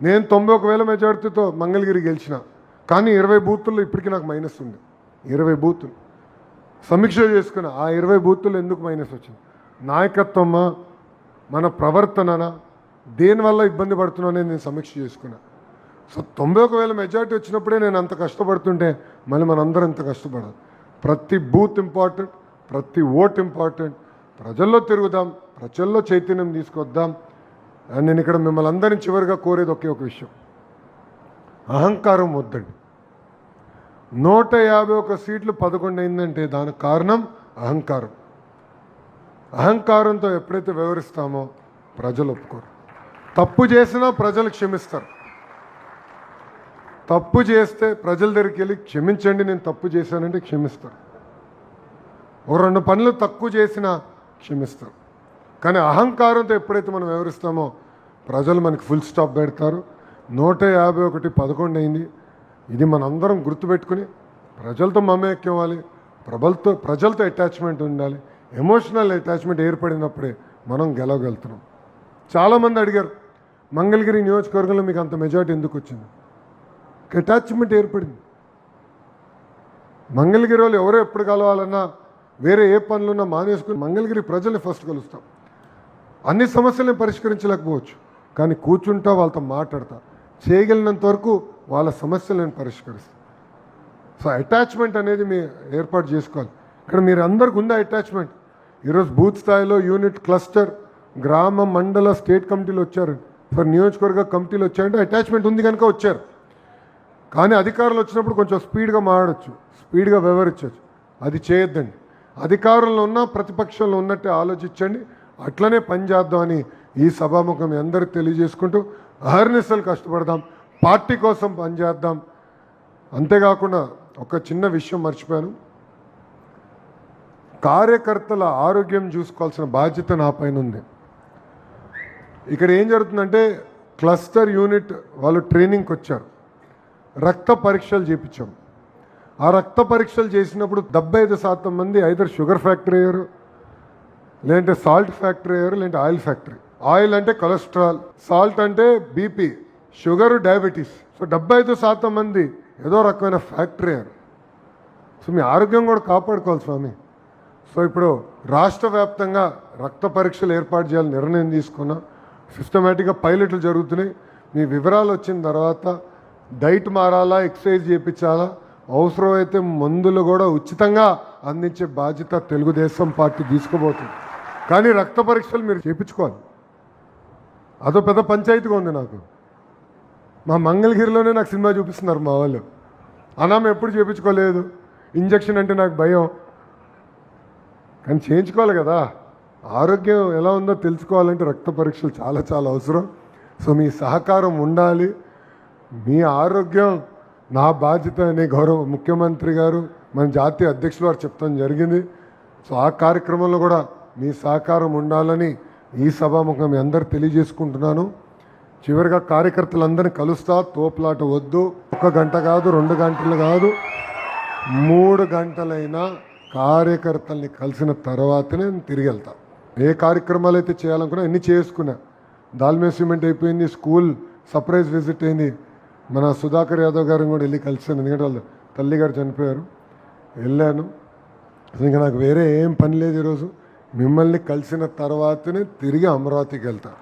నేను 91,000 మెజార్టీతో మంగళగిరి గెలిచిన, కానీ 20 బూతుల్లో ఇప్పటికీ నాకు మైనస్ ఉంది. 20 బూతులు సమీక్ష చేసుకున్న, ఆ 20 బూతులు ఎందుకు మైనస్ వచ్చింది? నాయకత్వమా, మన ప్రవర్తననా, దేనివల్ల ఇబ్బంది పడుతున్నానని నేను సమీక్ష చేసుకున్నా. సో 91,000 మెజార్టీ వచ్చినప్పుడే నేను అంత కష్టపడుతుంటే మళ్ళీ మనందరం ఇంత కష్టపడాలి. ప్రతి బూత్ ఇంపార్టెంట్, ప్రతి ఓట్ ఇంపార్టెంట్. ప్రజల్లో తిరుగుదాం, ప్రజల్లో చైతన్యం తీసుకొద్దాం. అండ్ నేను ఇక్కడ మిమ్మల్ని అందరినీ చివరిగా కోరేది ఒకే ఒక విషయం, అహంకారం వద్దండి. 151 సీట్లు 11 అయిందంటే దానికి కారణం అహంకారం. అహంకారంతో ఎప్పుడైతే వ్యవహరిస్తామో ప్రజలు ఒప్పుకోరు. తప్పు చేసినా ప్రజలు క్షమిస్తారు. తప్పు చేస్తే ప్రజల దగ్గరికి వెళ్ళి క్షమించండి, నేను తప్పు చేశానంటే క్షమిస్తారు. ఒక 2 పనులు తక్కువ చేసినా క్షమిస్తారు. కానీ అహంకారంతో ఎప్పుడైతే మనం వ్యవహరిస్తామో ప్రజలు మనకి ఫుల్ స్టాప్ పెడతారు. 151 11 అయింది. ఇది మనందరం గుర్తుపెట్టుకుని ప్రజలతో మమేక్యం అవ్వాలి, ప్రజలతో అటాచ్మెంట్ ఉండాలి. ఎమోషనల్ అటాచ్మెంట్ ఏర్పడినప్పుడే మనం గెలవగలుగుతున్నాం. చాలామంది అడిగారు, మంగళగిరి నియోజకవర్గంలో మీకు అంత మెజార్టీ ఎందుకు వచ్చింది? అటాచ్మెంట్ ఏర్పడింది. మంగళగిరి వాళ్ళు ఎవరో ఎప్పుడు కలవాలన్నా, వేరే ఏ పనులున్నా మానేసుకుని మంగళగిరి ప్రజల్ని ఫస్ట్ కలుస్తాం. అన్ని సమస్యలను పరిష్కరించలేకపోవచ్చు, కానీ కూర్చుంటా, వాళ్ళతో మాట్లాడతా, చేయగలిగినంత వరకు వాళ్ళ సమస్యలు నేను పరిష్కరిస్తాను. సో అటాచ్మెంట్ అనేది మీరు ఏర్పాటు చేసుకోవాలి. ఇక్కడ మీరు అందరికి ఉందా అటాచ్మెంట్? ఈరోజు బూత్ స్థాయిలో యూనిట్, క్లస్టర్, గ్రామ, మండల, స్టేట్ కమిటీలు వచ్చారు, ఫర్ నియోజకవర్గ కమిటీలు వచ్చారంటే అటాచ్మెంట్ ఉంది కనుక వచ్చారు. కానీ అధికారులు వచ్చినప్పుడు కొంచెం స్పీడ్గా మాట్లాడచ్చు, స్పీడ్గా వ్యవహరించవచ్చు. అది చేయొద్దండి. అధికారంలో ఉన్న, ప్రతిపక్షంలో ఉన్నట్టే ఆలోచించండి, అట్లనే పనిచేద్దామని ఈ సభాముఖం అందరికీ తెలియజేసుకుంటూ అహర్నిశలు కష్టపడదాం, పార్టీ కోసం పనిచేద్దాం. అంతేకాకుండా ఒక చిన్న విషయం మర్చిపోయాను, కార్యకర్తల ఆరోగ్యం చూసుకోవాల్సిన బాధ్యత నా పైన ఉంది. ఇక్కడ ఏం జరుగుతుందంటే, క్లస్టర్ యూనిట్ వాళ్ళు ట్రైనింగ్కి వచ్చారు, రక్త పరీక్షలు చేయించాం. ఆ రక్త పరీక్షలు చేసినప్పుడు 75% మంది ఐదర్ షుగర్ ఫ్యాక్టరీ అయ్యారు, లేదంటే సాల్ట్ ఫ్యాక్టరీ అయ్యారు, లేదంటే ఆయిల్ ఫ్యాక్టరీ. ఆయిల్ అంటే కొలెస్ట్రాల్, సాల్ట్ అంటే బీపీ, షుగర్ డయాబెటీస్. సో 75% మంది ఏదో రకమైన ఫ్యాక్టరీ అయ్యారు. సో మీ ఆరోగ్యం కూడా కాపాడుకోవాలి స్వామి. సో ఇప్పుడు రాష్ట్ర వ్యాప్తంగా రక్త పరీక్షలు ఏర్పాటు చేయాలని నిర్ణయం తీసుకున్నాం. సిస్టమేటిక్గా పైలట్లు జరుగుతున్నాయి. మీ వివరాలు వచ్చిన తర్వాత డైట్ మారాలా, ఎక్సర్సైజ్ చేయించాలా, అవసరమైతే మందులు కూడా ఉచితంగా అందించే బాధ్యత తెలుగుదేశం పార్టీ తీసుకోబోతుంది. కానీ రక్త పరీక్షలు మీరు చేయించుకోవాలి. అదో పెద్ద పంచాయతీగా ఉంది నాకు. మా మంగళగిరిలోనే నాకు సినిమా చూపిస్తున్నారు మా వాళ్ళు. అనామ ఎప్పుడు చేయించుకోలేదు, ఇంజక్షన్ అంటే నాకు భయం. కానీ చేయించుకోవాలి కదా. ఆరోగ్యం ఎలా ఉందో తెలుసుకోవాలంటే రక్త పరీక్షలు చాలా చాలా అవసరం. సో మీ సహకారం ఉండాలి. మీ ఆరోగ్యం నా బాధ్యత అనే గౌరవ ముఖ్యమంత్రి గారు, మన జాతీయ అధ్యక్షులు వారు చెప్తాం జరిగింది. సో ఆ కార్యక్రమంలో కూడా మీ సహకారం ఉండాలని ఈ సభాముఖం మీ అందరు తెలియజేసుకుంటున్నాను. చివరిగా కార్యకర్తలందరినీ కలుస్తా. తోపులాట వద్దు. 1 గంట కాదు, 2 గంటలు కాదు, 3 గంటలైనా కార్యకర్తల్ని కలిసిన తర్వాతనే నేను తిరిగి వెళ్తా. ఏ కార్యక్రమాలు అయితే చేయాలనుకున్నా అన్నీ చేసుకున్నా. దాల్మే సిమెంట్ అయిపోయింది, స్కూల్ సర్ప్రైజ్ విజిట్ అయింది. మన సుధాకర్ యాదవ్ గారిని కూడా వెళ్ళి కలిసాను, ఎందుకంటే వాళ్ళు తల్లిగారు చనిపోయారు. వెళ్ళాను. ఇంకా నాకు వేరే ఏం పని లేదు. ఈరోజు మిమ్మల్ని కలిసిన తర్వాతనే తిరిగి అమరావతికి వెళ్తాను.